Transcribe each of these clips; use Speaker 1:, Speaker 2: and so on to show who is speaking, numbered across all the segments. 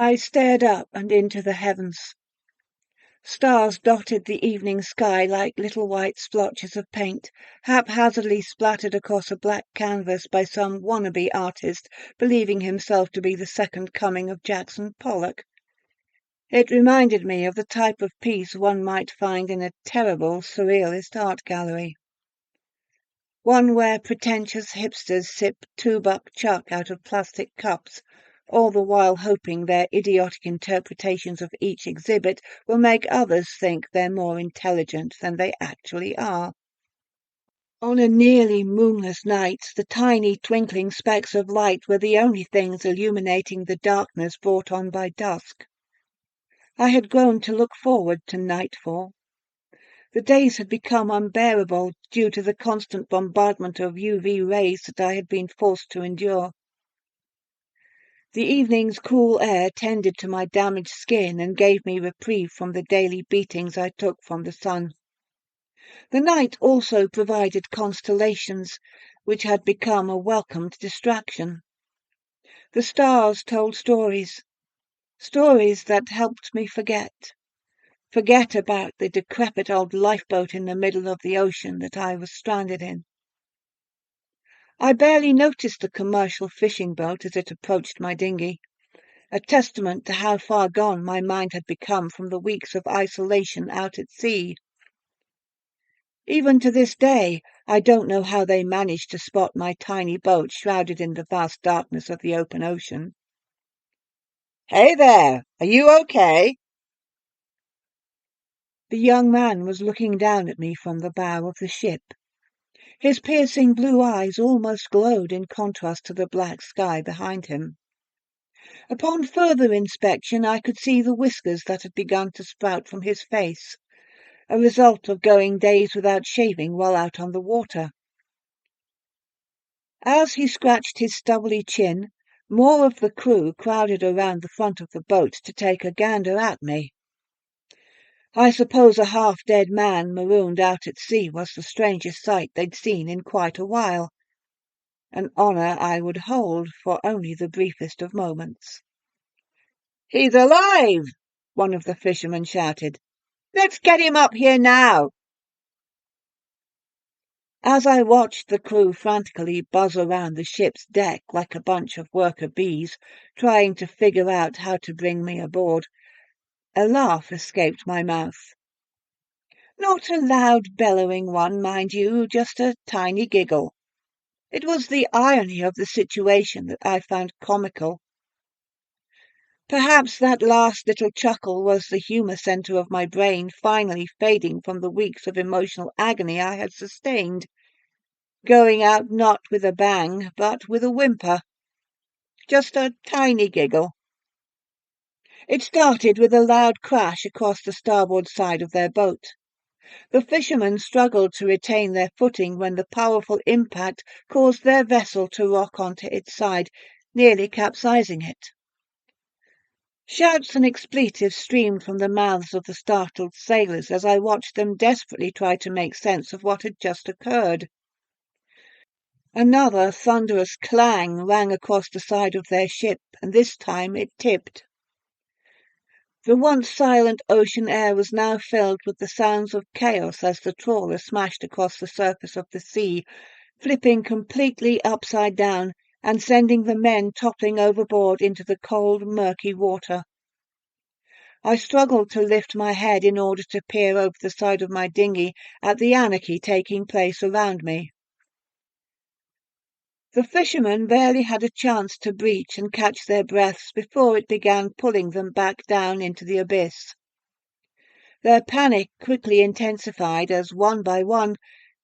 Speaker 1: I stared up and into the heavens. Stars dotted the evening sky like little white splotches of paint, haphazardly splattered across a black canvas by some wannabe artist believing himself to be the second coming of Jackson Pollock. It reminded me of the type of piece one might find in a terrible surrealist art gallery. One where pretentious hipsters sip two-buck chuck out of plastic cups, all the while hoping their idiotic interpretations of each exhibit will make others think they're more intelligent than they actually are. On a nearly moonless night, the tiny twinkling specks of light were the only things illuminating the darkness brought on by dusk. I had grown to look forward to nightfall. The days had become unbearable due to the constant bombardment of UV rays that I had been forced to endure. The evening's cool air tended to my damaged skin and gave me reprieve from the daily beatings I took from the sun. The night also provided constellations, which had become a welcomed distraction. The stars told stories that helped me forget about the decrepit old lifeboat in the middle of the ocean that I was stranded in. I barely noticed the commercial fishing boat as it approached my dinghy, a testament to how far gone my mind had become from the weeks of isolation out at sea. Even to this day, I don't know how they managed to spot my tiny boat shrouded in the vast darkness of the open ocean.
Speaker 2: "Hey there! Are you okay?"
Speaker 1: The young man was looking down at me from the bow of the ship. His piercing blue eyes almost glowed in contrast to the black sky behind him. Upon further inspection, I could see the whiskers that had begun to sprout from his face, a result of going days without shaving while out on the water. As he scratched his stubbly chin, more of the crew crowded around the front of the boat to take a gander at me. I suppose a half-dead man marooned out at sea was the strangest sight they'd seen in quite a while, an honour I would hold for only the briefest of moments.
Speaker 2: "He's alive!" one of the fishermen shouted. "Let's get him up here now!"
Speaker 1: As I watched the crew frantically buzz around the ship's deck like a bunch of worker bees, trying to figure out how to bring me aboard, a laugh escaped my mouth. Not a loud bellowing one, mind you, just a tiny giggle. It was the irony of the situation that I found comical. Perhaps that last little chuckle was the humour centre of my brain finally fading from the weeks of emotional agony I had sustained, going out not with a bang, but with a whimper. Just a tiny giggle. It started with a loud crash across the starboard side of their boat. The fishermen struggled to retain their footing when the powerful impact caused their vessel to rock onto its side, nearly capsizing it. Shouts and expletives streamed from the mouths of the startled sailors as I watched them desperately try to make sense of what had just occurred. Another thunderous clang rang across the side of their ship, and this time it tipped. The once silent ocean air was now filled with the sounds of chaos as the trawler smashed across the surface of the sea, flipping completely upside down and sending the men toppling overboard into the cold, murky water. I struggled to lift my head in order to peer over the side of my dinghy at the anarchy taking place around me. The fishermen barely had a chance to breach and catch their breaths before it began pulling them back down into the abyss. Their panic quickly intensified as, one by one,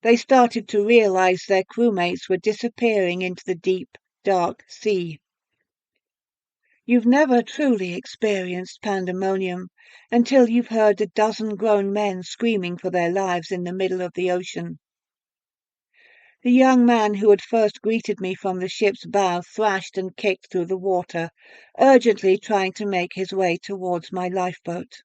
Speaker 1: they started to realize their crewmates were disappearing into the deep, dark sea. You've never truly experienced pandemonium until you've heard a dozen grown men screaming for their lives in the middle of the ocean. The young man who had first greeted me from the ship's bow thrashed and kicked through the water, urgently trying to make his way towards my lifeboat.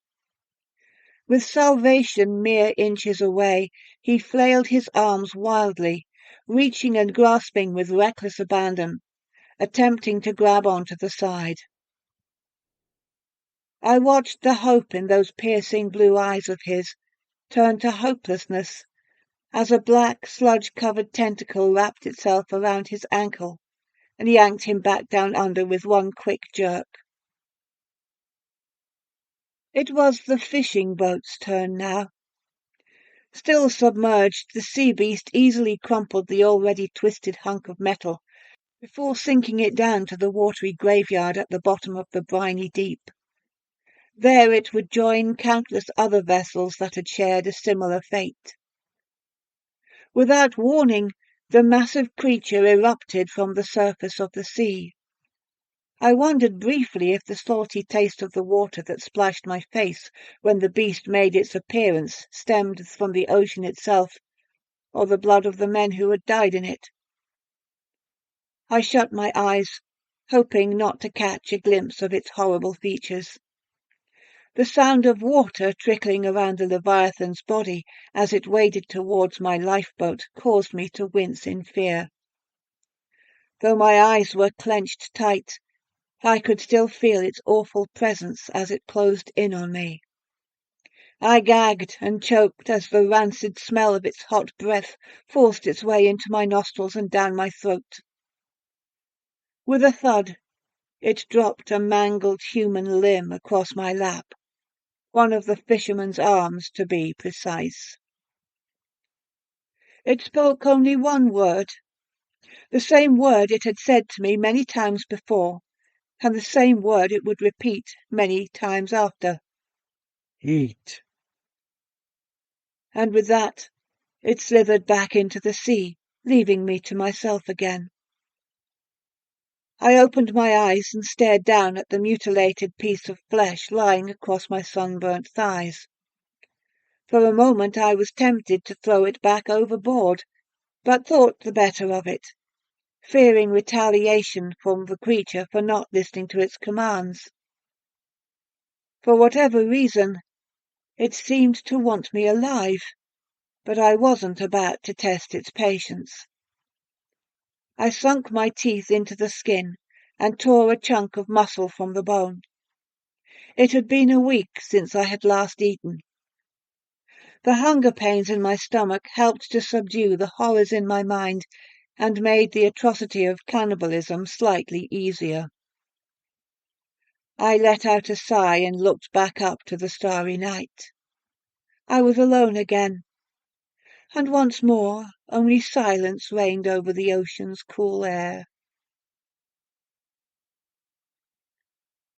Speaker 1: With salvation mere inches away, he flailed his arms wildly, reaching and grasping with reckless abandon, attempting to grab onto the side. I watched the hope in those piercing blue eyes of his turn to hopelessness as a black, sludge-covered tentacle wrapped itself around his ankle and yanked him back down under with one quick jerk. It was the fishing boat's turn now. Still submerged, the sea beast easily crumpled the already twisted hunk of metal before sinking it down to the watery graveyard at the bottom of the briny deep. There it would join countless other vessels that had shared a similar fate. Without warning, the massive creature erupted from the surface of the sea. I wondered briefly if the salty taste of the water that splashed my face when the beast made its appearance stemmed from the ocean itself, or the blood of the men who had died in it. I shut my eyes, hoping not to catch a glimpse of its horrible features. The sound of water trickling around the Leviathan's body as it waded towards my lifeboat caused me to wince in fear. Though my eyes were clenched tight, I could still feel its awful presence as it closed in on me. I gagged and choked as the rancid smell of its hot breath forced its way into my nostrils and down my throat. With a thud, it dropped a mangled human limb across my lap, one of the fisherman's arms to be precise. It spoke only one word, the same word it had said to me many times before, and the same word it would repeat many times after. Eat. And with that, it slithered back into the sea, leaving me to myself again. I opened my eyes and stared down at the mutilated piece of flesh lying across my sunburnt thighs. For a moment I was tempted to throw it back overboard, but thought the better of it, fearing retaliation from the creature for not listening to its commands. For whatever reason, it seemed to want me alive, but I wasn't about to test its patience. I sunk my teeth into the skin and tore a chunk of muscle from the bone. It had been a week since I had last eaten. The hunger pains in my stomach helped to subdue the horrors in my mind and made the atrocity of cannibalism slightly easier. I let out a sigh and looked back up to the starry night. I was alone again, and once more only silence reigned over the ocean's cool air.